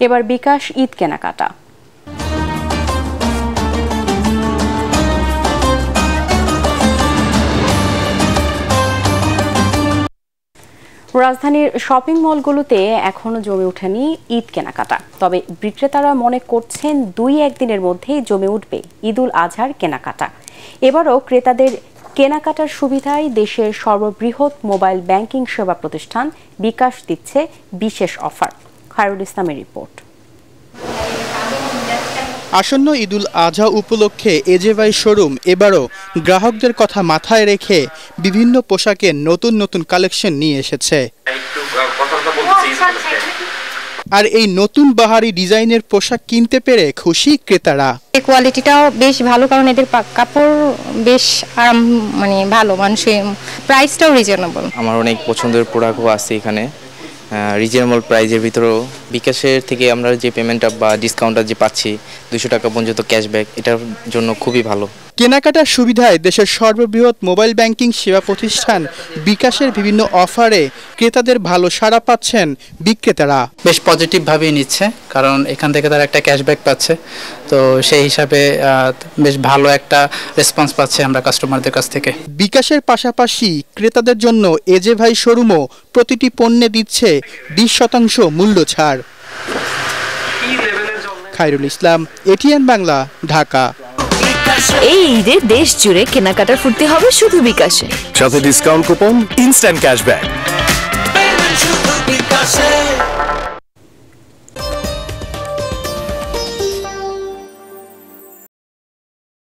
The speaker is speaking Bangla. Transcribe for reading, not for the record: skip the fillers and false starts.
এবার বিকাশ ঈদ কেনাকাটা। রাজধানীর শপিং মলগুলোতে এখনো জমে ওঠেনি ঈদ কেনাকাটা, তবে বিক্রেতারা মনে করছেন 2-1 দিনের মধ্যেই জমে উঠবে ঈদুল আজহার কেনাকাটা। এবারও ক্রেতাদের কেনাকাটার সুবিধায় দেশের সর্ববৃহৎ মোবাইল ব্যাংকিং সেবা প্রতিষ্ঠান বিকাশ দিচ্ছে বিশেষ অফার। খায়রুল ইসলামের রিপোর্ট। আসন্ন ঈদুল আজহা উপলক্ষে এজেভাই শোরুম এবারও গ্রাহকদের কথা মাথায় রেখে বিভিন্ন পোশাকের নতুন নতুন কালেকশন নিয়ে এসেছে। আর এই নতুন বাহারি ডিজাইনের পোশাক কিনতে পেরে খুশি ক্রেতারা। কোয়ালিটিটাও বেশ ভালো, কারণ এদের কাপড় বেশ আরাম, ভালো, মানুষের প্রাইসটাও রিজনেবল। আমার অনেক পছন্দের প্রোডাক্টও আছে এখানে, রিজনেবল প্রাইজের ভিতরেও। বিকাশের থেকে আমরা যে পেমেন্টটা বা ডিসকাউন্টটা যে পাচ্ছি 200 টাকা পর্যন্ত ক্যাশব্যাক, এটার জন্য খুবই ভালো। কেনাকাটার সুবিধায় দেশের সর্ববৃহৎ মোবাইল ব্যাংকিং সেবা প্রতিষ্ঠান বিকাশের বিভিন্ন অফারে ক্রেতাদের ভালো সাড়া পাচ্ছেন বিক্রেতারা। বেশ পজিটিভভাবেই নিচ্ছে, কারণ এখান থেকে তারা একটা ক্যাশব্যাক পাচ্ছে, তো সেই হিসাবে বেশ ভালো একটা রেসপন্স পাচ্ছে আমরা কাস্টমারদের কাছ থেকে। বিকাশের পাশাপাশি ক্রেতাদের জন্য এজেভাই শোরুমও প্রতিটি পণ্যে দিচ্ছে 20% মূল্য ছাড়। খায়রুল ইসলাম, এটিএন বাংলা, ঢাকা। এই ঈদে দেশ জুড়ে কেনাকাটার ফুর্তি হবে শুধু বিকাশে, সাথে ডিসকাউন্ট কুপন, ইনস্ট্যান্ট ক্যাশব্যাক।